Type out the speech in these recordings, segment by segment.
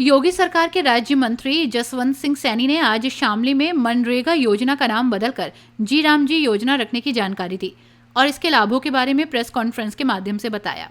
योगी सरकार के राज्य मंत्री जसवंत सिंह सैनी ने आज शामली में मनरेगा योजना का नाम बदलकर जी राम जी योजना रखने की जानकारी दी और इसके लाभों के बारे में प्रेस कॉन्फ्रेंस के माध्यम से बताया।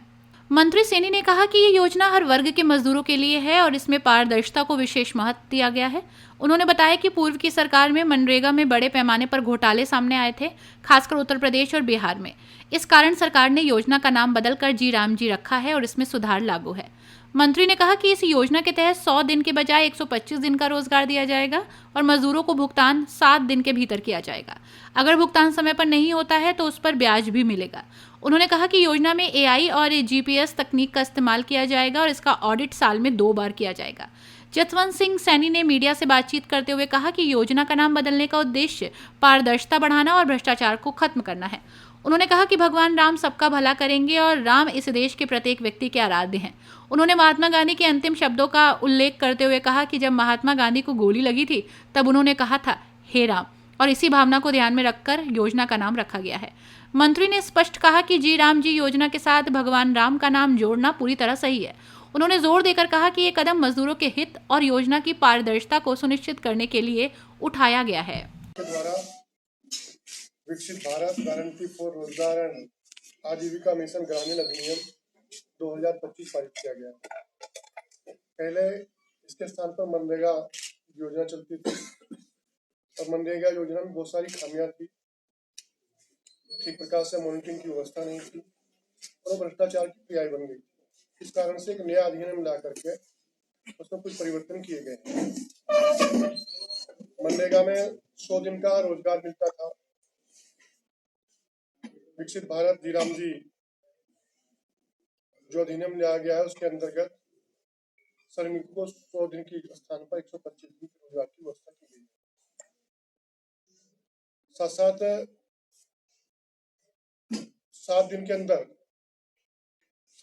मंत्री सैनी ने कहा कि ये योजना हर वर्ग के मजदूरों के लिए है और इसमें पारदर्शिता को विशेष महत्व दिया गया है। उन्होंने बताया कि पूर्व की सरकार में मनरेगा में बड़े पैमाने पर घोटाले सामने आए थे, खासकर उत्तर प्रदेश और बिहार में। इस कारण सरकार ने योजना का नाम बदलकर जी राम जी रखा है और इसमें सुधार लागू है। मंत्री ने कहा कि इस योजना के तहत 100 दिन के बजाय 125 दिन का रोजगार दिया जाएगा और मजदूरों को भुगतान 7 दिन के भीतर किया जाएगा। अगर भुगतान समय पर नहीं होता है तो उस पर ब्याज भी मिलेगा। उन्होंने कहा कि योजना में एआई और जीपीएस तकनीक का इस्तेमाल किया जाएगा और इसका ऑडिट साल में 2 बार किया जाएगा। जसवंत सिंह सैनी ने मीडिया से बातचीत करते हुए कहा कि योजना का नाम बदलने का उद्देश्य पारदर्शिता बढ़ाना और भ्रष्टाचार को खत्म करना है। उन्होंने कहा कि भगवान राम सबका भला करेंगे और राम इस देश के प्रत्येक व्यक्ति के आराध्य हैं। उन्होंने महात्मा गांधी के अंतिम शब्दों का उल्लेख करते हुए कहा कि जब महात्मा गांधी को गोली लगी थी तब उन्होंने कहा था, हे राम, और इसी भावना को ध्यान में रखकर योजना का नाम रखा गया है। मंत्री ने स्पष्ट कहा कि जी राम जी योजना के साथ भगवान राम का नाम जोड़ना पूरी तरह सही है। उन्होंने जोर देकर कहा कि ये कदम मजदूरों के हित और योजना की पारदर्शिता को सुनिश्चित करने के लिए उठाया गया है। द्वारा विकसित भारत गारंटी फॉर रोजगार एंड आजीविका मिशन ग्रामीण अधिनियम 2025 पारित किया गया। पहले इसके स्थान पर मनरेगा योजना चलती थी और मनरेगा योजना में बहुत सारी खामियां थी। ठीक प्रकार से मॉनिटरिंग की व्यवस्था नहीं थी और भ्रष्टाचार की क्रियाएं बन गई। इस कारण से एक नया अधिनियम ला करके उसमें कुछ परिवर्तन किए गए। मनरेगा में 100 दिन का रोजगार मिलता था। विकसित भारत जी राम जी जो अधिनियम लिया गया है उसके अंतर्गत श्रमिकों को 100 दिन की स्थान पर 125 दिन के रोजगार की व्यवस्था की गई। साथ साथ 7 दिन के अंदर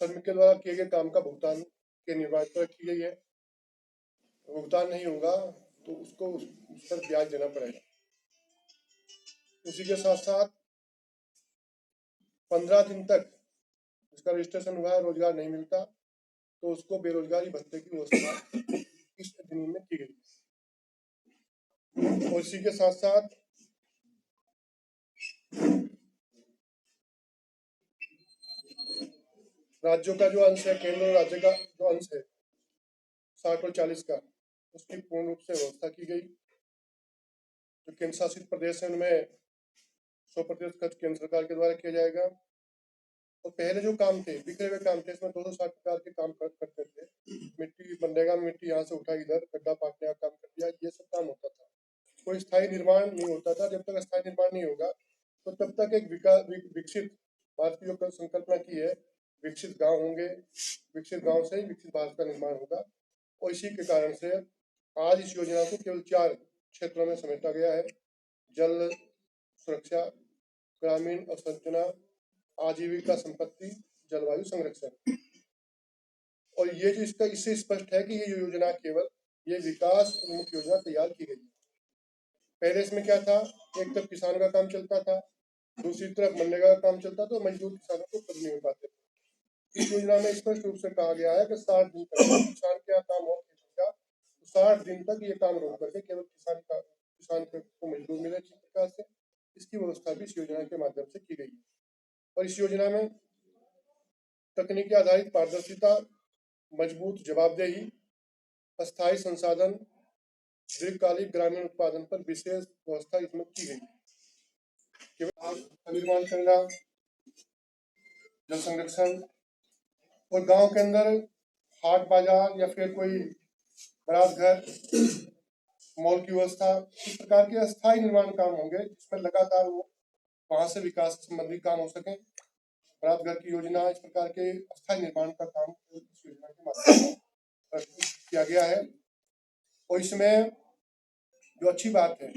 श्रमिक के द्वारा किए गए काम का भुगतान की अनिवार्यता रखी गई है। भुगतान नहीं होगा तो उसको उस पर ब्याज देना पड़ेगा। उसी के साथ साथ 15 दिन तक उसका रजिस्ट्रेशन हुआ है, रोजगार नहीं मिलता तो उसको बेरोजगारी भत्ते की व्यवस्था इस अधिनियम में की गई। और इसी के साथ साथ राज्यों का जो अंश है, केंद्र और राज्य का जो अंश है 60 और 40 का, उसकी पूर्ण रूप से व्यवस्था की गई। जो केंद्र शासित प्रदेश है उनमें 100% खर्च केंद्र सरकार के द्वारा किया जाएगा। और पहले जो काम थे, बिखरे हुए काम थे, इसमें 260 प्रकार के काम करते थे। मिट्टी मनरेगा में मिट्टी यहाँ से उठाई, इधर गड्ढा पाटने का काम कर दिया, ये सब काम होता था। कोई स्थायी निर्माण नहीं होता था। जब तक स्थायी निर्माण नहीं होगा तो तब तक एक विकसित भारत की जो संकल्पना की है, विकसित गांव होंगे, विकसित गांव से ही विकसित भारत का निर्माण होगा। और इसी के कारण से आज इस योजना को केवल 4 क्षेत्रों में समेटा गया है: जल सुरक्षा, ग्रामीण अवसंरचना, आजीविका संपत्ति, जलवायु संरक्षण। और ये जो इसका इससे स्पष्ट है कि ये योजना केवल ये विकास उन्मुख योजना तैयार की गई है। पहले इसमें क्या था, एक तरफ किसान का काम चलता था, दूसरी तरफ मनरेगा का काम चलता था, मजदूर किसानों को खुद नहीं पाते थे। इस योजना में स्पष्ट रूप से कहा गया है कि 60 दिन तक किसान का काम हो तो 60 दिन तक ये काम रोक करके केवल किसान को मजदूर मिले। इस प्रकार से इसकी व्यवस्था भी इस योजना के माध्यम से की गई है। और इस योजना में तकनीकी आधारित पारदर्शिता, मजबूत जवाबदेही, अस्थायी संसाधन, दीर्घकालिक ग्रामीण उत्पादन पर विशेष व्यवस्था इसमें की गई है। केवल निर्माण करना, जल संरक्षण और गांव के अंदर हाट बाजार या फिर कोई बारात घर, मॉल की व्यवस्था, इस प्रकार के अस्थायी निर्माण काम होंगे जिसमें लगातार वो वहां से विकास संबंधी काम हो सके। बारात घर की योजना, इस प्रकार के अस्थायी निर्माण का काम इस योजना के माध्यम से किया गया है। और इसमें जो अच्छी बात है,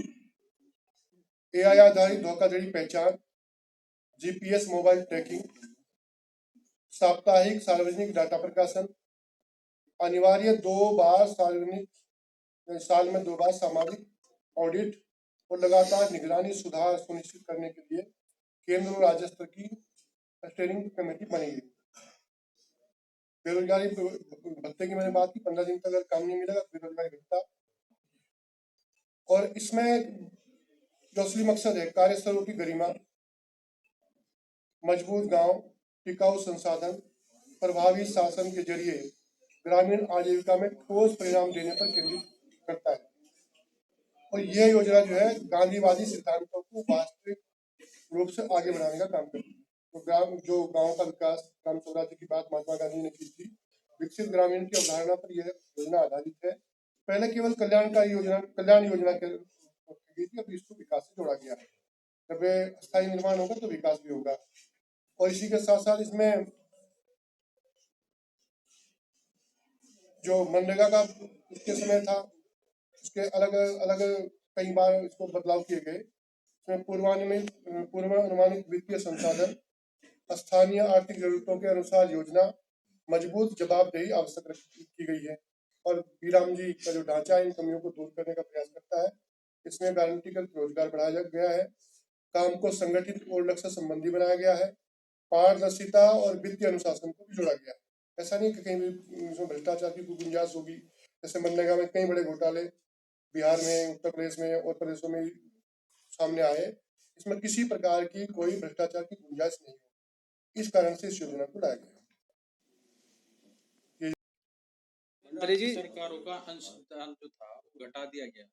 एआई आधारित धोखाधड़ी पहचान, जीपीएस मोबाइल ट्रैकिंग, साप्ताहिक सार्वजनिक डाटा प्रकाशन, अनिवार्य 2 बार सार्वजनिक साल में 2 बार सामाजिक ऑडिट और लगातार निगरानी सुधार सुनिश्चित करने के लिए केंद्र और राज्य स्तर की स्टीयरिंग कमेटी बनी है। बेरोजगारी भत्ते की मैंने बात की, 15 दिन तक अगर काम नहीं मिलेगा तो बेरोजगारी भत्ता। और इसमें जो असली मकसद है, कार्यस्थलों की गरिमा, मजबूत गांव, टिकाऊ संसाधन, प्रभावी शासन के जरिए ग्रामीण आजीविका में ठोस परिणाम देने पर केंद्रित करता है। और यह योजना जो है गांधीवादी सिद्धांतों को वास्तविक रूप से आगे बढ़ाने का काम करती है। तो गांव का विकास, ग्राम स्वराज्य की बात महात्मा गांधी ने की थी। विकसित ग्रामीण की अवधारणा पर यह योजना आधारित है। पहले केवल कल्याण योजना की गई थी, अब इसको विकास से जोड़ा गया है। जब स्थायी निर्माण होगा तो विकास भी होगा। और इसी के साथ साथ इसमें जो मनरेगा का उसके समय था, उसके अलग अलग कई बार इसको बदलाव किए गए। इसमें पूर्वानुमानित वित्तीय संसाधन, स्थानीय आर्थिक जरूरतों के अनुसार योजना, मजबूत जवाबदेही आवश्यक की गई है। और बीराम जी का जो ढांचा है इन कमियों को दूर करने का प्रयास करता है। इसमें गारंटीकृत रोजगार बढ़ाया गया है, काम को संगठित और लक्ष्य संबंधी बनाया गया है, पारदर्शिता और वित्तीय अनुशासन को भी जोड़ा गया है। ऐसा नहीं कि कहीं भी इसमें भ्रष्टाचार की कोई गुंजाइश होगी। जैसे मनरेगा में कई बड़े घोटाले बिहार में, उत्तर प्रदेश में और प्रदेशों में सामने आए, इसमें किसी प्रकार की कोई भ्रष्टाचार की गुंजाइश नहीं है। इस कारण से इस योजना को लाया गया। राज्य सरकारों का अंशदान जो था वो घटा दिया गया,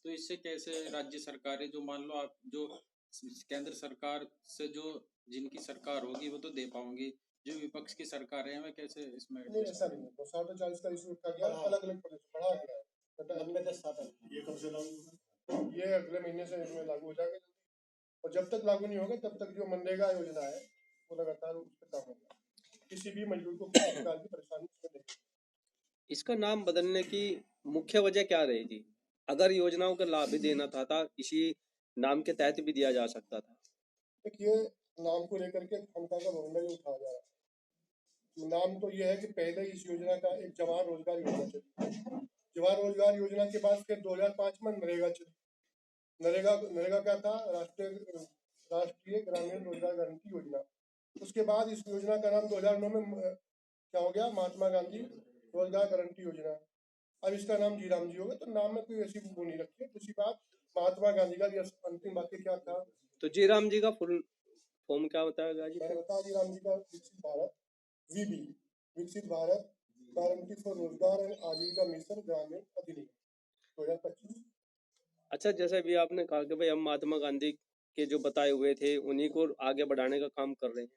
तो इससे कैसे राज्य सरकारें, जो मान लो आप जो केंद्र सरकार से जो जिनकी सरकार होगी वो तो दे पाओगे, जो विपक्ष की सरकारें हैं वे कैसे इसमें? नहीं, ऐसा नहीं है। 60-40 का इशू रखा गया, अलग अलग प्रदेश बढ़ा गया है। ये कब से लागू? ये अगले महीने से इसमें लागू हो जाएगा। और जब तक लागू नहीं होगा तब तक जो मनरेगा योजना है वो लगातार उस पर काम होगा। किसी भी मजदूर को किसी प्रकार की परेशानी नहीं। इसका नाम बदलने की मुख्य वजह क्या रहेगी? अगर योजनाओं का लाभ भी देना था इसी नाम के तहत भी दिया जा सकता था। देखिए, नाम को लेकर के क्षमता का मामला ही उठाया जा रहा है। नाम तो ये है कि पहले इस योजना का एक जवाहर रोजगार योजना चली। जवाहर रोजगार योजना के बाद फिर 2005 में नरेगा चली। नरेगा क्या था? राष्ट्रीय ग्रामीण रोजगार गारंटी योजना। उसके बाद इस योजना का नाम 2009 में क्या हो गया? महात्मा गांधी रोजगार गारंटी योजना। अब इसका नाम जी राम जी होगा। तो नाम में कोई ऐसी वो नहीं रखी है। दूसरी बात, महात्मा गांधी का भी अंतिम वाक्य क्या था? तो जी राम जी का फुल फॉर्म क्या बताया जी? मैंने बताया, जी राम जी का विकसित भारत, वीबी, विकसित भारत गारंटी फॉर रोजगार एंड आजीविका मिशन ग्रामीण अधिनियम 2025। अच्छा, जैसे भी आपने कहा कि भाई हम महात्मा गांधी के जो बताए हुए थे उन्हीं को आगे बढ़ाने का काम कर रहे हैं,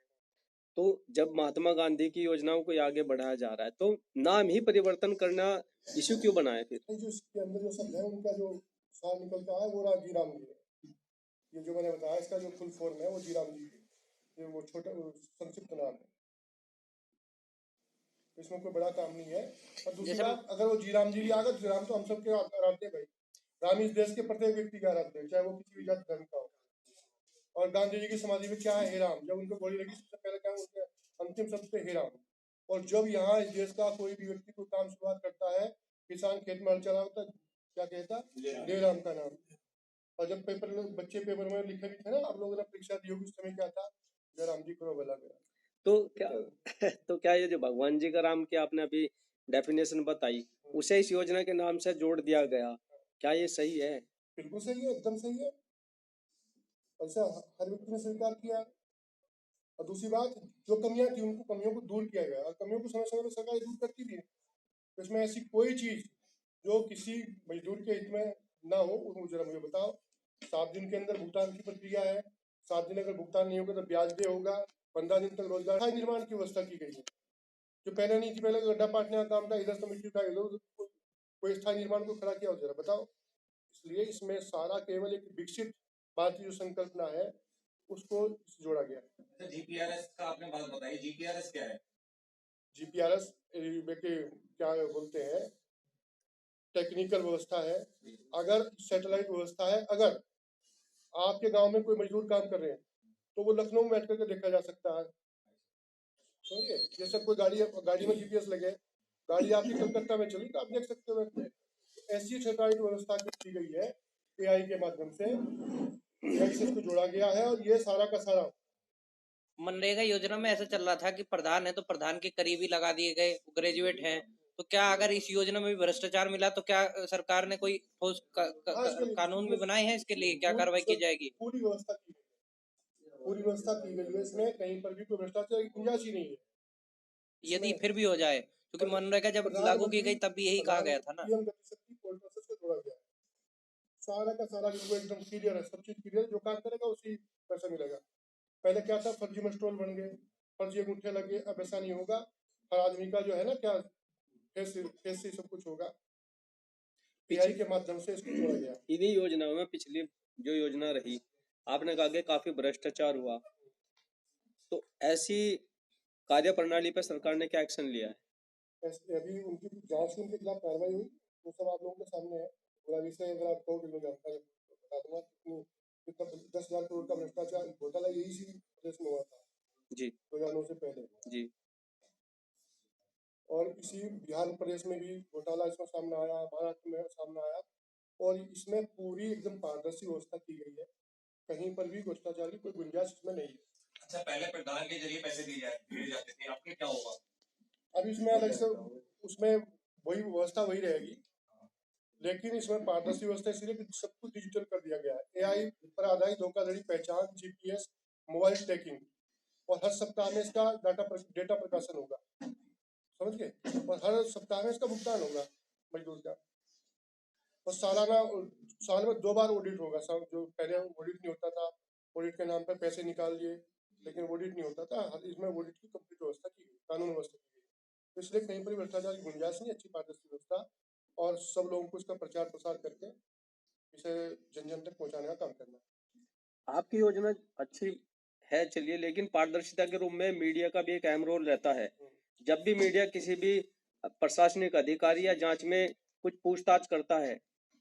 तो जब महात्मा गांधी की योजनाओं को आगे बढ़ाया जा रहा है तो नाम ही परिवर्तन करना इश्यू क्यों बना है फिर? जो इसके अंदर जो शब्द है उनका जो सार निकलता है वो जी राम जी है। ये जो मैंने बताया इसका जो फुल फॉर्म है वो जी राम जी है। वो छोटा संक्षिप्त नाम है, इसमें कोई बड़ा काम नहीं है। और दूसरी बात, अगर वो जी राम जी भी आ गए तो राम तो हम सबके आराध्य भाई। राम इस देश के प्रत्येक व्यक्ति का आराध्य है, चाहे वो किसी भी जाति धर्म का हो। और गांधी जी की समाधि में क्या है? हे राम। जब उनको गोली लगी सबसे पहले क्या उनके अंतिम शब्द थे? हे राम। और जब यहाँ इस देश का कोई भी व्यक्ति कोई काम शुरुआत करता है, किसान खेत में हल चला होता है, क्या कहता? जय राम का नाम। और जब बच्चे पेपर में लिखे भी थे ना, आप लोगों ने परीक्षा दी होगी, उस समय क्या था? जय राम जी करो भला मेरा। तो क्या ये जो भगवान जी का राम की आपने अभी डेफिनेशन बताई उसे इस योजना के नाम से जोड़ दिया गया, क्या ये सही है? बिल्कुल सही है, एकदम सही है। ऐसा हर व्यक्ति ने स्वीकार किया है। और दूसरी बात, जो कमियां थी उनको कमियों को दूर किया गया, और कमियों को समय समय पर सरकार दूर करती भी है। तो इसमें ऐसी कोई चीज जो किसी मजदूर के हित में ना हो, वो जरा मुझे बताओ। 7 दिन के अंदर भुगतान की प्रक्रिया है। 7 दिन अगर भुगतान नहीं होगा तो ब्याज दे होगा। 15 दिन तक रोजगार निर्माण की व्यवस्था की गई है, जो पहले नहीं थी। पहले गड्ढा पाटने का काम था, इधर से मिट्टी उठाई, इधर कोई स्थायी निर्माण को खड़ा किया हो, जरा बताओ। इसलिए इसमें सारा केवल एक विकसित भारतीय जो संकल्पना है उसको जोड़ा गया। जीपीआरएस का आपने बात बताई, जीपीआरएस क्या है? जीपीआरएस क्या बोलते हैं, टेक्निकल व्यवस्था है। अगर सैटेलाइट व्यवस्था है, अगर आपके गांव में कोई मजदूर काम कर रहे हैं तो वो लखनऊ में बैठ करके देखा जा सकता है। समझिए, जैसे कोई गाड़ी में जीपीएस लगे, गाड़ी आपकी कलकत्ता में चली तो आप देख सकते हो। ऐसी सैटेलाइट व्यवस्था की गई है एआई के माध्यम से, इसको जोड़ा गया है। और ये सारा का सारा मनरेगा योजना में ऐसा चल रहा था कि प्रधान है तो प्रधान के करीबी लगा दिए गए, ग्रेजुएट हैं, तो क्या अगर इस योजना में भी भ्रष्टाचार मिला तो क्या सरकार ने कोई ठोस हाँ, इसके लिए कानून भी बनाए हैं इसके लिए, क्या कार्रवाई की जाएगी? पूरी व्यवस्था की गई है, पूरी व्यवस्था की गई है। इसमें कहीं पर भी कोई भ्रष्टाचार की गुंजाइश ही नहीं है। यदि फिर भी हो जाए, क्योंकि मनरेगा जब लागू की गई तब भी यही कहा गया था ना। पीएम गति शक्ति पोर्टल प्रोसेस को जोड़ा गया है। सारा का सारा जो एकदम क्लियर है, सब चीज क्लियर, जो काम करेगा उसी पैसा मिलेगा। पहले क्या था, फर्जी मस्टोल बन गए, फर्जी अंगूठे लगे, अब ऐसा नहीं होगा। हर आदमी का जो है ना, क्या फेस फेस से सब कुछ होगा। पीआई के माध्यम से इसको जोड़ा गया। इन्हीं योजनाओं में पिछली जो योजना रही, आपने कहा कि काफी भ्रष्टाचार हुआ, तो ऐसी कार्य प्रणाली पर सरकार ने क्या एक्शन लिया है? अभी उनकी जांच उनके खिलाफ कार्रवाई हुई, वो सब आप लोगों के सामने है। पूरा विषय अगर आप कहोगे मैं जानकारी बता दूंगा। कितना 10,000 करोड़ का भ्रष्टाचार घोटाला यही सी प्रदेश में हुआ था जी 2009 से पहले। जी। और इसी बिहार प्रदेश में भी घोटाला इसमें सामने आया, महाराष्ट्र में सामने आया, और इसमें पूरी एकदम पारदर्शी व्यवस्था की गई है। कहीं पर भी भ्रष्टाचार की कोई गुंजाइश इसमें नहीं है। अच्छा, पहले प्रधान के जरिए पैसे दिए जाते थे, अब क्या होगा? अब इसमें अलग से उसमें वही व्यवस्था वही रहेगी, लेकिन इसमें पारदर्शी व्यवस्था इसलिए कि सब कुछ डिजिटल कर दिया गया है। एआई पर आधारित धोखाधड़ी पहचान, जीपीएस, मोबाइल ट्रैकिंग, और हर सप्ताह में इसका डेटा प्रकाशन होगा, समझ गए। और हर सप्ताह में इसका भुगतान होगा मजदूर का। और साल में 2 बार ऑडिट होगा। जो पहले ऑडिट नहीं होता था, ऑडिट के नाम पर पैसे निकाल लिए, लेकिन ऑडिट नहीं होता था। इसमें ऑडिट की कंप्लीट व्यवस्था की गई, कानून व्यवस्था की गई। तो इसलिए कहीं पर भ्रष्टाचार की गुंजाइश नहीं, अच्छी पारदर्शी व्यवस्था, और सब लोगों को इसका प्रचार प्रसार करके इसे जन जन तक पहुंचाने का काम करना है। आपकी योजना अच्छी है, चलिए, लेकिन पारदर्शिता के रूप में मीडिया का भी एक अहम रोल रहता है। जब भी मीडिया किसी भी प्रशासनिक अधिकारी या जांच में कुछ पूछताछ करता है,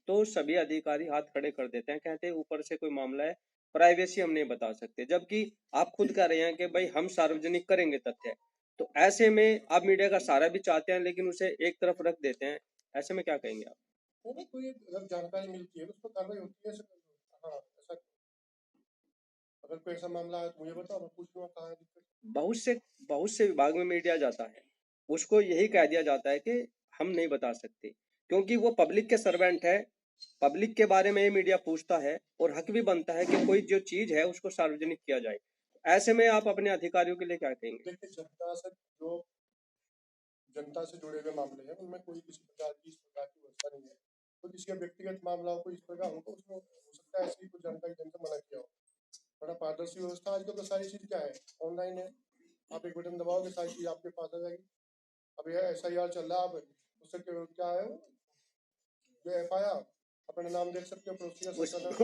तो सभी अधिकारी हाथ खड़े कर देते हैं, कहते हैं ऊपर से कोई मामला है, प्राइवेसी हम नहीं बता सकते। जबकि आप खुद कह रहे हैं कि भाई हम सार्वजनिक करेंगे तथ्य। तो ऐसे में आप मीडिया का सहारा भी चाहते हैं, लेकिन उसे एक तरफ रख देते हैं। ऐसे में क्या कहेंगे आप? नहीं, कोई अगर जानकारी मिलती है तो उस पर कार्रवाई होती है। हाँ, ऐसा अगर कोई ऐसा मामला है तो मुझे बताओ, मैं पूछ लूंगा कहाँ है दिक्कत। बहुत से विभाग में मीडिया जाता है, उसको यही कह दिया जाता है कि हम नहीं बता सकते, क्योंकि वो पब्लिक के सर्वेंट है। पब्लिक के बारे में ये मीडिया पूछता है, और हक भी बनता है कि कोई जो चीज है उसको सार्वजनिक किया जाए। ऐसे में आप अपने अधिकारियों के लिए क्या कहेंगे? देखिए, जनता से जुड़े हुए मामले हैं, उनमें कोई किसी प्रकार की इस प्रकार की व्यवस्था नहीं है। तो किसी का व्यक्तिगत मामला हो, कोई इस प्रकार हो, तो उसमें हो सकता है ऐसी कुछ जानकारी देने से मना किया हो। बड़ा पारदर्शी व्यवस्था आजकल तो सारी चीज क्या है, ऑनलाइन है। आप एक बटन दबाओगे, सारी चीज आपके पास आ जाएगी। अब यह SIR चल रहा है, आप उससे क्या है जो FIR अपना नाम देख सकते हो,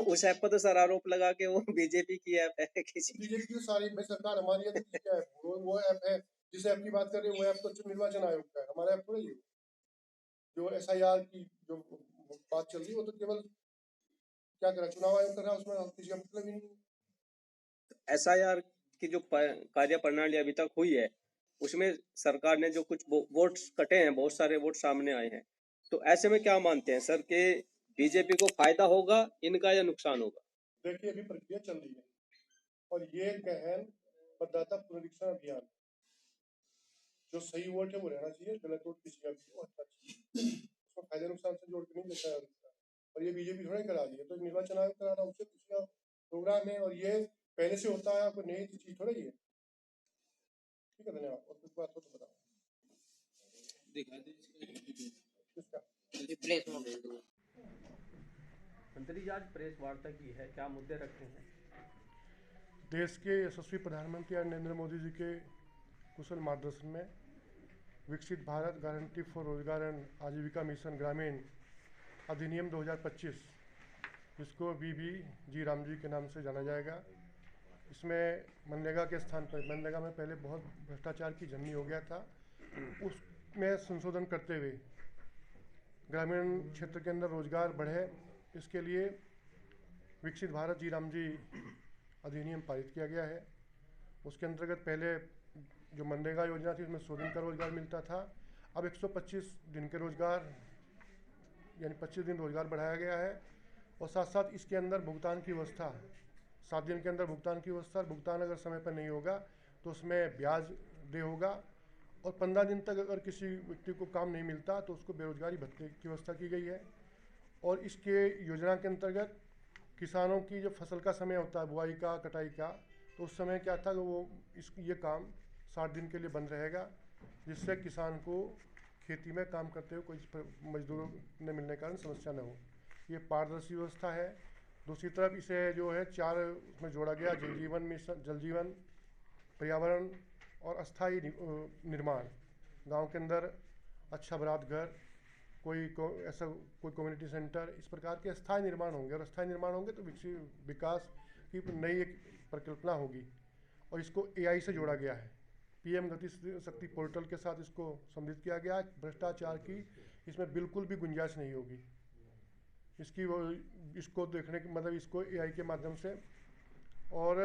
उस ऐप पर तो सर आरोप लगा के वो बीजेपी की ऐप है किसी। बीजेपी की सारी भाई सरकार हमारी है, तो क्या है, वो ऐप है। जिस ऐप की बात कर रहे हैं वो ऐप तो निर्वाचन आयोग का है, हमारा ऐप थोड़ा ही है। जो SIR की जो बात चल रही है वो तो केवल क्या कर रहा है, चुनाव आयोग कर रहा है, उसमें किसी का मतलब ही नहीं है। SIR की जो कार्य प्रणाली अभी तक हुई है, उसमें सरकार ने जो कुछ वोट्स कटे हैं, बहुत सारे वोट सामने आए हैं। तो ऐसे में क्या मानते हैं सर कि बीजेपी को फायदा होगा इनका या नुकसान होगा? देखिए, अभी प्रक्रिया चल रही है, और ये गहन मतदाता पुनरीक्षण अभियान, जो सही वोट है वो रहना चाहिए, गलत वोट किसी का भी वो हटना चाहिए। उसको फायदे नुकसान से जोड़ के नहीं देखा जा सकता। और ये बीजेपी थोड़ा ही करा रही है, तो निर्वाचन आयोग करा रहा है, उससे किसी का प्रोग्राम है, और ये पहले से होता है, कोई नई चीज थोड़ा ही है। ठीक है, धन्यवाद। और कुछ बात हो तो बताओ। दिखा दीजिए किसका? रिप्लेस में भेज दो। मंत्री जी, आज प्रेस वार्ता की है, क्या मुद्दे रखे हैं? देश के यशस्वी प्रधानमंत्री नरेंद्र मोदी जी के कुशल मार्गदर्शन में विकसित भारत गारंटी फॉर रोजगार एंड आजीविका मिशन ग्रामीण अधिनियम 2025, जिसको BBG राम जी के नाम से जाना जाएगा, इसमें मनरेगा के स्थान पर, मनरेगा में पहले बहुत भ्रष्टाचार की झन्नी हो गया था, उसमें संशोधन करते हुए ग्रामीण क्षेत्र के अंदर रोजगार बढ़े, इसके लिए विकसित भारत जी राम जी अधिनियम पारित किया गया है। उसके अंतर्गत पहले जो मनरेगा योजना थी उसमें 100 दिन का रोजगार मिलता था, अब 125 दिन के रोजगार, यानी 25 दिन रोजगार बढ़ाया गया है। और साथ साथ इसके अंदर भुगतान की व्यवस्था, 7 दिन के अंदर भुगतान की व्यवस्था, भुगतान अगर समय पर नहीं होगा तो उसमें ब्याज दे होगा, और 15 दिन तक अगर किसी व्यक्ति को काम नहीं मिलता तो उसको बेरोजगारी भत्ते की व्यवस्था की गई है। और इसके योजना के अंतर्गत किसानों की जो फसल का समय होता है, बुआई का, कटाई का, तो उस समय क्या था कि वो ये काम 60 दिन के लिए बंद रहेगा, जिससे किसान को खेती में काम करते हुए कोई मजदूरों न मिलने के कारण समस्या न हो। ये पारदर्शी व्यवस्था है। दूसरी तरफ इसे जो है 4 उसमें जोड़ा गया, जल जीवन मिशन, जल जीवन, पर्यावरण और अस्थायी निर्माण। गांव के अंदर अच्छा बरात घर, ऐसा कोई कम्युनिटी सेंटर, इस प्रकार के स्थायी निर्माण होंगे, और स्थायी निर्माण होंगे तो विकास की नई एक परिकल्पना होगी। और इसको AI से जोड़ा गया है, PM गति शक्ति पोर्टल के साथ इसको सम्मिलित किया गया है। भ्रष्टाचार की इसमें बिल्कुल भी गुंजाइश नहीं होगी। इसको देखने के मतलब इसको AI के माध्यम से और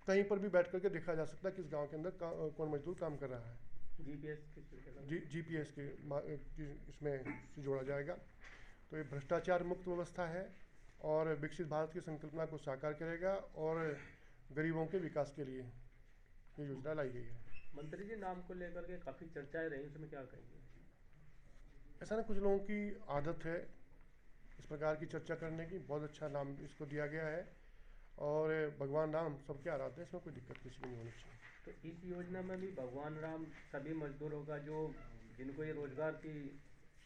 कहीं पर भी बैठ करके देखा जा सकता है कि इस गांव के अंदर कौन मजदूर काम कर रहा है। GPS के इसमें जोड़ा जाएगा। तो ये भ्रष्टाचार मुक्त व्यवस्था है और विकसित भारत की संकल्पना को साकार करेगा और गरीबों के विकास के लिए ये योजना लाई गई है। मंत्री जी, नाम को लेकर के काफ़ी चर्चाएं रही, उसमें क्या कहेंगे? ऐसा ना, कुछ लोगों की आदत है इस प्रकार की चर्चा करने की। बहुत अच्छा नाम इसको दिया गया है और भगवान राम सबके आराध्य हैं, इसमें कोई दिक्कत किसी को नहीं होनी चाहिए। तो इस योजना में भी भगवान राम सभी मजदूरों का जिनको ये रोजगार की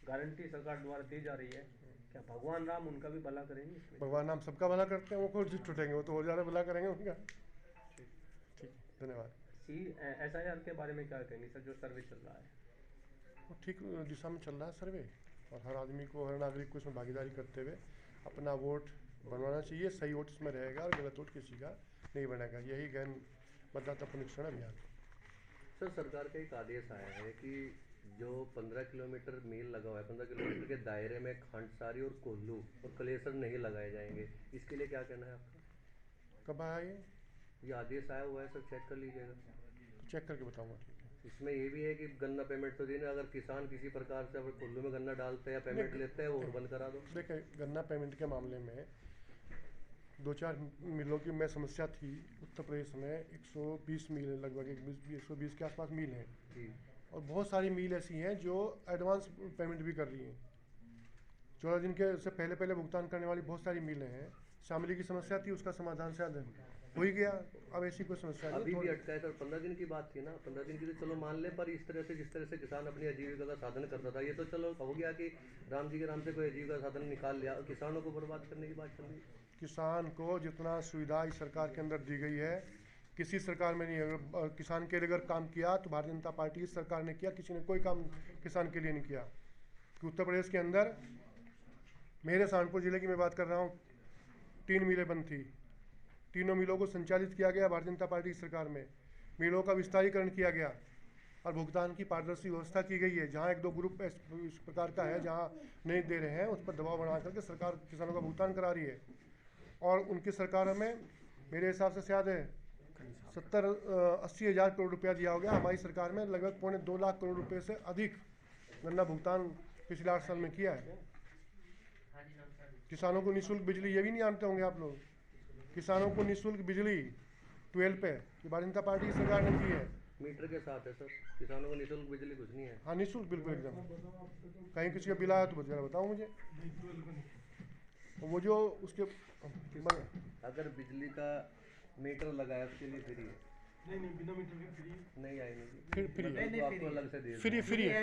गारंटी सरकार द्वारा दी जा रही है, क्या भगवान राम उनका भी भला करेंगे इसमें? भगवान राम सबका भला करते हैं, वो कोई टूटेंगे, वो तो और ज़्यादा भला करेंगे उनका। ठीक, धन्यवाद। SIR के बारे में क्या कहेंगे सर, जो सर्वे चल रहा है? वो ठीक दिशा में चल रहा है सर्वे, और हर आदमी को, हर नागरिक को इसमें भागीदारी करते हुए अपना वोट बनवाना चाहिए। सही वोट इसमें रहेगा और गलत वोट किसी का नहीं बनेगा। यही गहन मतदाता पुनरीक्षण अभियान। सर, सरकार का एक आदेश आया है कि जो 15 किलोमीटर मील लगा हुआ है, 15 किलोमीटर के दायरे में खांडसारी और कोल्लू और कलेसर नहीं लगाए जाएंगे, इसके लिए क्या कहना है आपका? कब आया ये आदेश आया हुआ है सर, चेक कर लीजिएगा। तो चेक करके बताऊँगा। ठीक है। इसमें ये भी है कि गन्ना पेमेंट तो देना, अगर किसान किसी प्रकार से अगर कोल्लू में गन्ना डालते हैं या पेमेंट लेते हैं, वो बंद करा दो। देखिए, गन्ना पेमेंट के मामले में 2-4 मिलों की मैं समस्या थी। उत्तर प्रदेश में 120 मिल है, लगभग 120 के आसपास मिल है, और बहुत सारी मिल ऐसी हैं जो एडवांस पेमेंट भी कर रही हैं। 14 दिन के से पहले भुगतान करने वाली बहुत सारी मिलें हैं। शामिली की समस्या थी, उसका समाधान शायद हो ही गया। अब ऐसी कोई समस्या नहीं। अभी भी अटका है सर, 15 दिन की बात थी ना, 15 दिन की तो चलो मान ले, पर इस तरह से जिस तरह से किसान अपनी आजीविका का साधन करता था, ये तो चलो हो गया कि राम जी के नाम से कोई आजीविका का साधन निकाल लिया, और किसानों को बर्बाद करने की बात चल रही है। किसान को जितना सुविधा इस सरकार के अंदर दी गई है, किसी सरकार में नहीं। अगर किसान के लिए अगर काम किया तो भारतीय जनता पार्टी की सरकार ने किया, किसी ने कोई काम किसान के लिए नहीं किया। कि उत्तर प्रदेश के अंदर, मेरे सहारनपुर जिले की मैं बात कर रहा हूँ, 3 मिलें बंद थी। तीनों मिलों को संचालित किया गया भारतीय जनता पार्टी की सरकार में। मिलों का विस्तारीकरण किया गया और भुगतान की पारदर्शी व्यवस्था की गई है। जहाँ 1-2 ग्रुप इस प्रकार का है जहाँ नहीं दे रहे हैं, उस पर दबाव बना करके सरकार किसानों का भुगतान करा रही है। और उनकी सरकार में मेरे हिसाब से शायद 70-80 हज़ार करोड़ रुपया दिया हो गया। हमारी सरकार में लगभग 2.25 लाख करोड़ रुपये से अधिक गन्ना भुगतान पिछले 8 साल में किया है। किसानों को निःशुल्क बिजली, ये भी नहीं जानते होंगे आप लोग, किसानों को निःशुल्क बिजली 12 पे भारतीय जनता पार्टी की सरकार ने दी है। मीटर के साथ है सर, किसानों को निःशुल्क बिजली कुछ नहीं है। हाँ, निःशुल्क बिल्कुल एकदम। कहीं किसी का बिल आया तो जरा बताओ मुझे। वो जो उसके अगर बिजली का मीटर लगाया उसके लिए फ्री है? नहीं, बिना मीटर के फ्री नहीं आएगी, फ्री आपको अलग से दे फ्री है।